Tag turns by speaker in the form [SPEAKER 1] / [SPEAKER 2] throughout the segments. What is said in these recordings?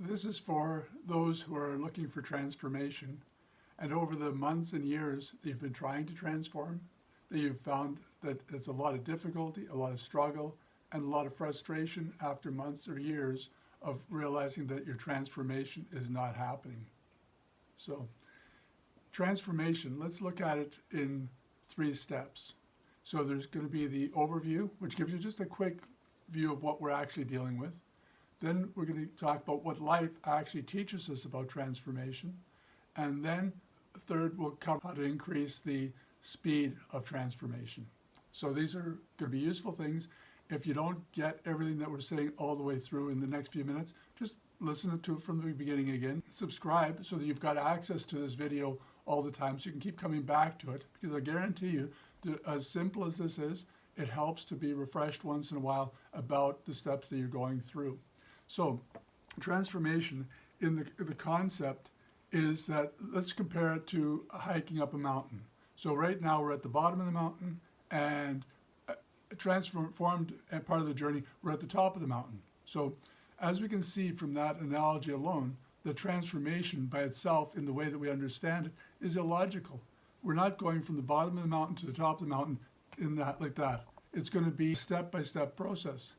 [SPEAKER 1] This is for those who are looking for transformation, and over the months and years that you've been trying to transform, that you've found that it's a lot of difficulty, a lot of struggle, and a lot of frustration after months or years of realizing that your transformation is not happening. So, transformation, let's look at it in 3 steps. So there's going to be the overview, which gives you just a quick view of what we're actually dealing with. Then we're going to talk about what life actually teaches us about transformation. And then third, we'll cover how to increase the speed of transformation. So these are going to be useful things. If you don't get everything that we're saying all the way through in the next few minutes, just listen to it from the beginning again. Subscribe so that you've got access to this video all the time so you can keep coming back to it, because I guarantee you, as simple as this is, it helps to be refreshed once in a while about the steps that you're going through. So transformation in the concept is that, let's compare it to hiking up a mountain. So right now we're at the bottom of the mountain, and transformed and part of the journey, we're at the top of the mountain. So as we can see from that analogy alone, the transformation by itself in the way that we understand it is illogical. We're not going from the bottom of the mountain to the top of the mountain in that like that. It's going to be a step-by-step process.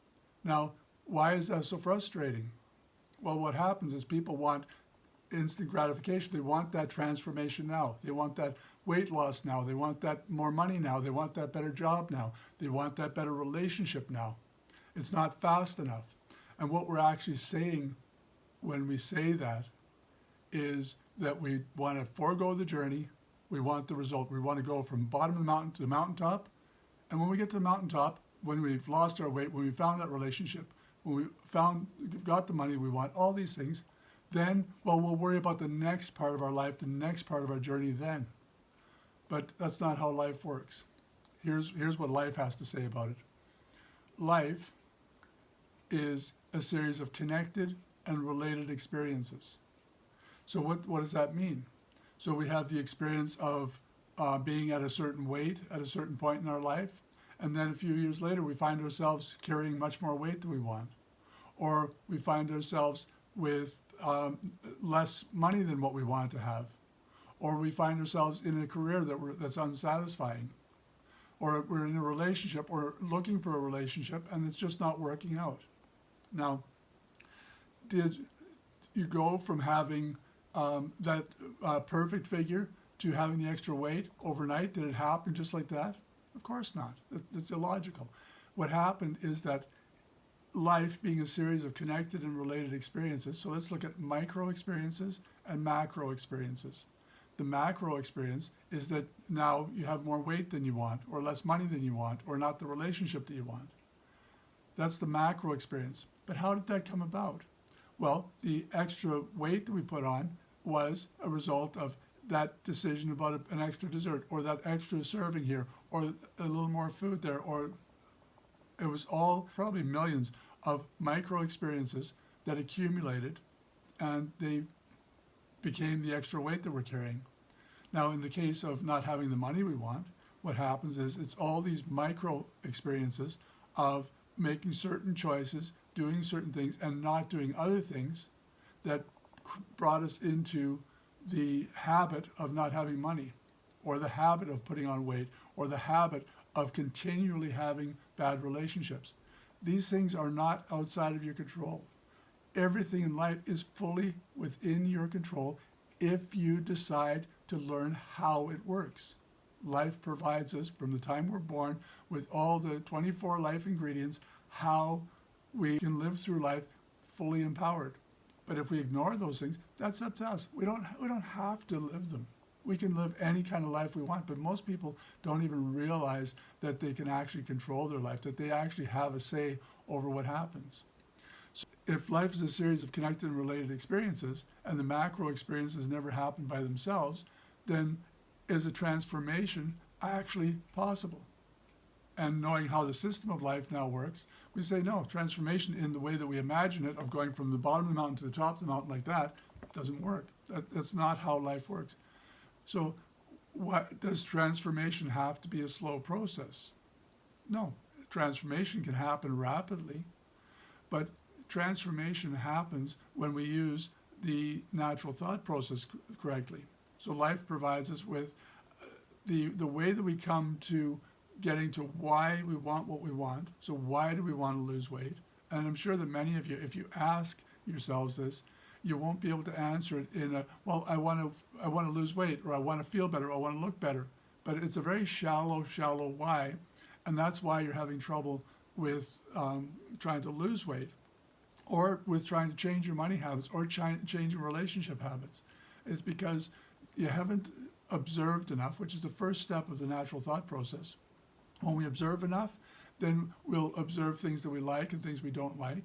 [SPEAKER 1] Now, why is that so frustrating? Well, what happens is people want instant gratification. They want that transformation now. They want that weight loss now. They want that more money now. They want that better job now. They want that better relationship now. It's not fast enough. And what we're actually saying when we say that is that we want to forego the journey. We want the result. We want to go from bottom of the mountain to the mountaintop. And when we get to the mountaintop, when we've lost our weight, when we found that relationship, when we've got the money we want, all these things, then, well, we'll worry about the next part of our life, the next part of our journey then. But that's not how life works. Here's what life has to say about it. Life is a series of connected and related experiences. So what does that mean? So we have the experience of being at a certain weight at a certain point in our life, and then a few years later we find ourselves carrying much more weight than we want. Or we find ourselves with less money than what we want to have. Or we find ourselves in a career that's unsatisfying. Or we're in a relationship or looking for a relationship and it's just not working out. Now, did you go from having that perfect figure to having the extra weight overnight? Did it happen just like that? Of course not. That's illogical. What happened is that life being a series of connected and related experiences, so let's look at micro experiences and macro experiences. The macro experience is that now you have more weight than you want, or less money than you want, or not the relationship that you want. That's the macro experience. But how did that come about? Well, the extra weight that we put on was a result of that decision about an extra dessert, or that extra serving here, or a little more food there, or it was all probably millions of micro experiences that accumulated, and they became the extra weight that we're carrying. Now, in the case of not having the money we want, what happens is it's all these micro experiences of making certain choices, doing certain things, and not doing other things that brought us into the habit of not having money, or the habit of putting on weight, or the habit of continually having bad relationships. These things are not outside of your control. Everything in life is fully within your control if you decide to learn how it works. Life provides us, from the time we're born, with all the 24 life ingredients, how we can live through life fully empowered. But if we ignore those things, that's up to us. We don't have to live them. We can live any kind of life we want, but most people don't even realize that they can actually control their life, that they actually have a say over what happens. So if life is a series of connected and related experiences, and the macro experiences never happen by themselves, then is a transformation actually possible? And knowing how the system of life now works, we say no, transformation in the way that we imagine it, of going from the bottom of the mountain to the top of the mountain like that, doesn't work. That's not how life works. So does transformation have to be a slow process? No. Transformation can happen rapidly, but transformation happens when we use the natural thought process correctly. So life provides us with the way that we come to getting to why we want what we want. So why do we want to lose weight? And I'm sure that many of you, if you ask yourselves this, you won't be able to answer it in a, well, I want to lose weight, or I want to feel better, or I want to look better. But it's a very shallow why, and that's why you're having trouble with trying to lose weight, or with trying to change your money habits, or change your relationship habits. It's because you haven't observed enough, which is the first step of the natural thought process. When we observe enough, then we'll observe things that we like and things we don't like,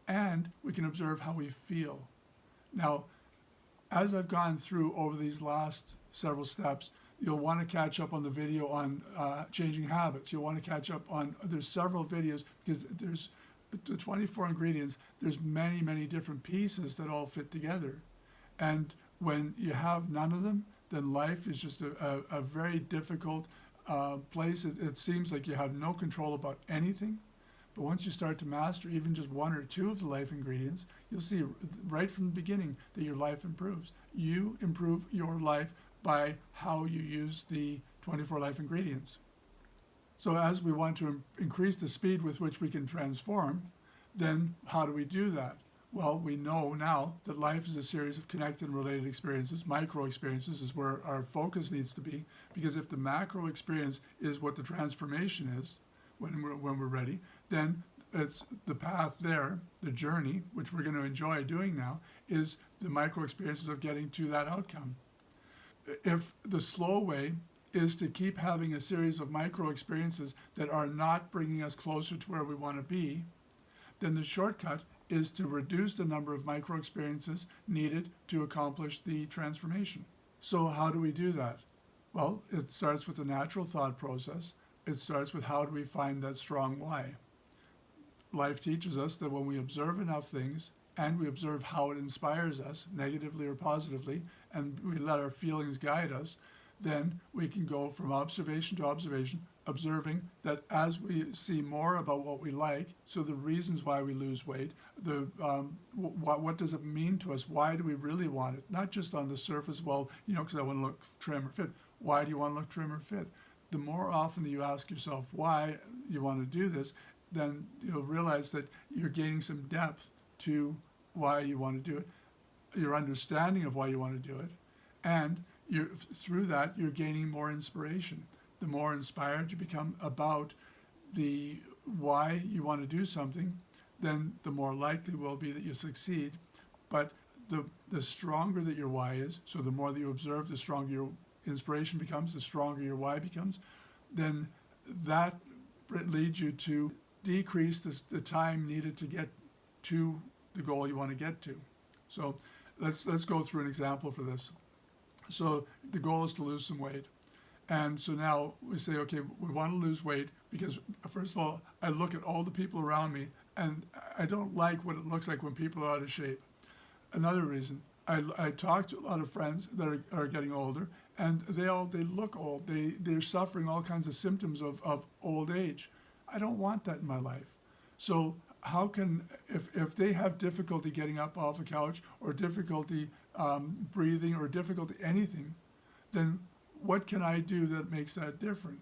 [SPEAKER 1] and we can observe how we feel. Now, as I've gone through over these last several steps, you'll want to catch up on the video on changing habits. You'll want to catch up on, there's several videos, because there's the 24 ingredients, there's many different pieces that all fit together. And when you have none of them, then life is just a very difficult place. It seems like you have no control about anything. But once you start to master even just one or two of the life ingredients, you'll see right from the beginning that your life improves. You improve your life by how you use the 24 life ingredients. So as we want to increase the speed with which we can transform, then how do we do that? Well, we know now that life is a series of connected and related experiences. Micro experiences is where our focus needs to be, because if the macro experience is what the transformation is, when we're ready, then it's the path there, the journey, which we're going to enjoy doing now, is the micro experiences of getting to that outcome. If the slow way is to keep having a series of micro experiences that are not bringing us closer to where we want to be, then the shortcut is to reduce the number of micro experiences needed to accomplish the transformation. So how do we do that? Well, it starts with the natural thought process. It starts with how do we find that strong why. Life teaches us that when we observe enough things, and we observe how it inspires us, negatively or positively, and we let our feelings guide us, then we can go from observation to observation, observing that as we see more about what we like, so the reasons why we lose weight, what does it mean to us? Why do we really want it? Not just on the surface, well, because I want to look trim or fit. Why do you want to look trim or fit? The more often that you ask yourself why you want to do this, then you'll realize that you're gaining some depth to why you want to do it, your understanding of why you want to do it, and through that you're gaining more inspiration. The more inspired you become about the why you want to do something, then the more likely it will be that you succeed. But the stronger that your why is, so the more that you observe, the stronger your inspiration becomes, the stronger your why becomes, then that leads you to decrease the time needed to get to the goal you want to get to. So let's go through an example for this. So the goal is to lose some weight. And so now we say, okay, we want to lose weight because, first of all, I look at all the people around me and I don't like what it looks like when people are out of shape. Another reason, I talk to a lot of friends that are getting older, and they look old. They're suffering all kinds of symptoms of old age. I don't want that in my life. So how can, if they have difficulty getting up off the couch, or difficulty breathing, or difficulty anything, then what can I do that makes that different?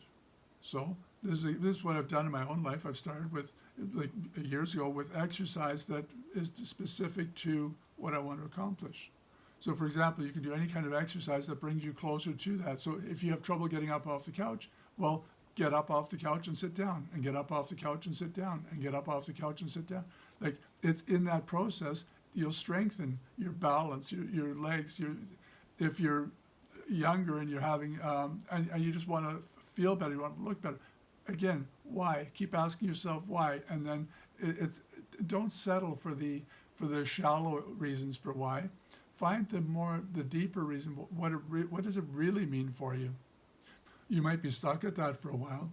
[SPEAKER 1] So this is what I've done in my own life. I've started with, like years ago, with exercise that is specific to what I want to accomplish. So for example, you can do any kind of exercise that brings you closer to that. So if you have trouble getting up off the couch, well, get up off the couch and sit down, and get up off the couch and sit down, and get up off the couch and sit down. Like, it's in that process, you'll strengthen your balance, your legs. If you're younger and you're having, and you just want to feel better, you want to look better. Again, why? Keep asking yourself why, and then don't settle for the shallow reasons for why. Find the deeper reason. What does it really mean for you? You might be stuck at that for a while,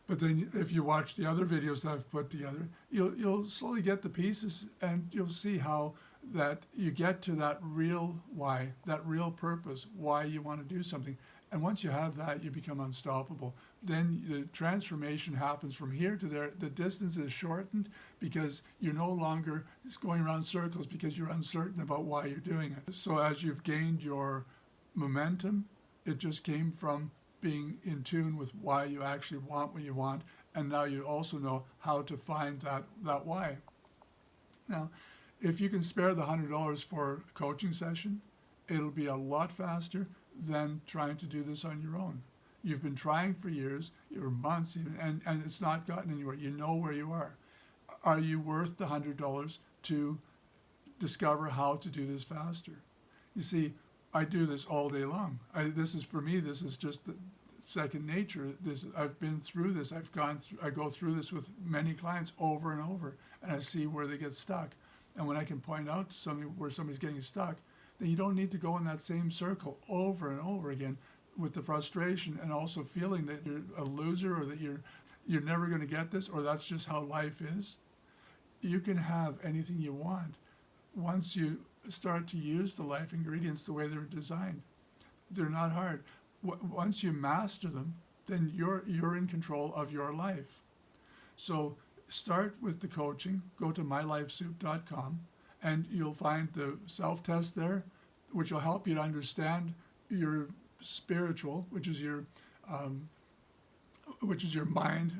[SPEAKER 1] but then if you watch the other videos that I've put together, you'll slowly get the pieces, and you'll see how that you get to that real why, that real purpose, why you want to do something. And once you have that, you become unstoppable. Then the transformation happens from here to there. The distance is shortened because you're no longer going around circles because you're uncertain about why you're doing it. So as you've gained your momentum, it just came from being in tune with why you actually want what you want. And now you also know how to find that why. Now, if you can spare the $100 for a coaching session, it'll be a lot faster than trying to do this on your own. You've been trying for years, or months even, and it's not gotten anywhere. You know where you are. Are you worth the $100 to discover how to do this faster? You see, I do this all day long. This is just the second nature. I've been through this. I go through this with many clients over and over, and I see where they get stuck. And when I can point out to somebody where somebody's getting stuck, then you don't need to go in that same circle over and over again with the frustration and also feeling that you're a loser or that you're never going to get this or that's just how life is. You can have anything you want once you start to use the life ingredients the way they're designed. They're not hard. Once you master them, then you're in control of your life. So start with the coaching. Go to mylifesoup.com. And you'll find the self-test there, which will help you to understand your spiritual, which is your mind,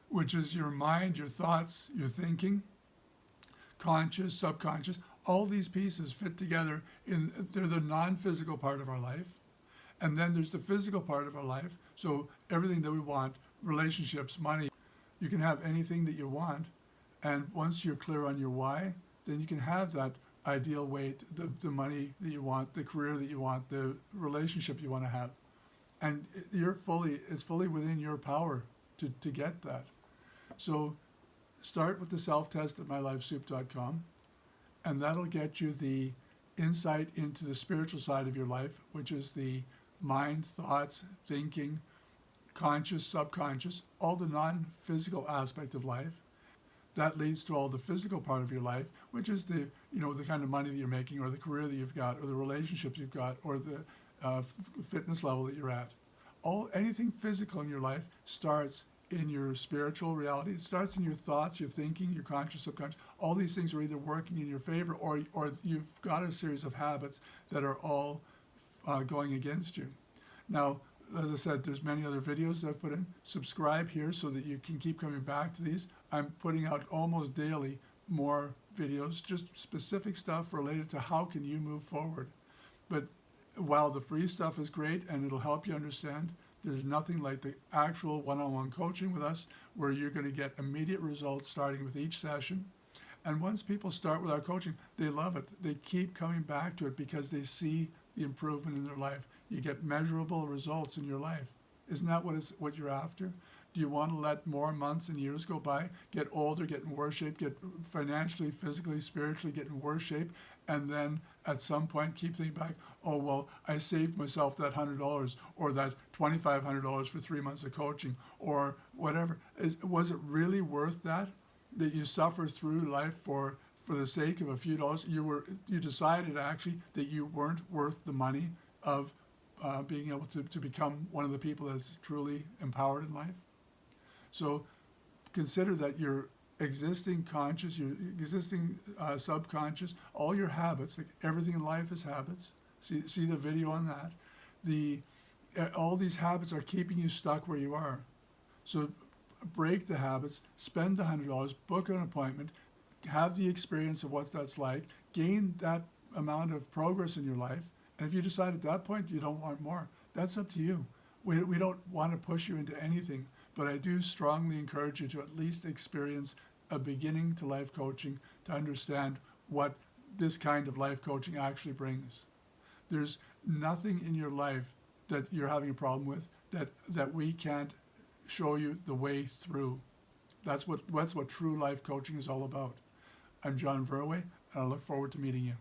[SPEAKER 1] which is your mind, your thoughts, your thinking, conscious, subconscious. All these pieces fit together. They're the non-physical part of our life. And then there's the physical part of our life. So everything that we want, relationships, money, you can have anything that you want. And once you're clear on your why, then you can have that ideal weight, the money that you want, the career that you want, the relationship you want to have. And it's fully within your power to get that. So start with the self-test at mylifesoup.com, and that'll get you the insight into the spiritual side of your life, which is the mind, thoughts, thinking, conscious, subconscious, all the non-physical aspect of life. That leads to all the physical part of your life, which is the kind of money that you're making, or the career that you've got, or the relationships you've got, or the fitness level that you're at. Anything physical in your life starts in your spiritual reality. It starts in your thoughts, your thinking, your conscious, subconscious. All these things are either working in your favor, or you've got a series of habits that are all going against you. Now, as I said, there's many other videos that I've put in. Subscribe here so that you can keep coming back to these. I'm putting out almost daily more videos, just specific stuff related to how can you move forward. But while the free stuff is great and it'll help you understand, there's nothing like the actual one-on-one coaching with us where you're going to get immediate results starting with each session. And once people start with our coaching, they love it. They keep coming back to it because they see the improvement in their life. You get measurable results in your life. Isn't that what you're after? Do you want to let more months and years go by, get older, get in worse shape, get financially, physically, spiritually, get in worse shape, and then at some point keep thinking back, oh, well, I saved myself that $100 or that $2,500 for 3 months of coaching or whatever. Was it really worth that you suffer through life for the sake of a few dollars? You decided actually that you weren't worth the money of being able to become one of the people that's truly empowered in life. So consider that your existing conscious, your existing subconscious, all your habits, like everything in life is habits. See the video on that. All these habits are keeping you stuck where you are. So break the habits, spend the $100, book an appointment, have the experience of what that's like, gain that amount of progress in your life. And if you decide at that point you don't want more, that's up to you. We don't want to push you into anything, but I do strongly encourage you to at least experience a beginning to life coaching to understand what this kind of life coaching actually brings. There's nothing in your life that you're having a problem with that we can't show you the way through. That's what true life coaching is all about. I'm John Verwey, and I look forward to meeting you.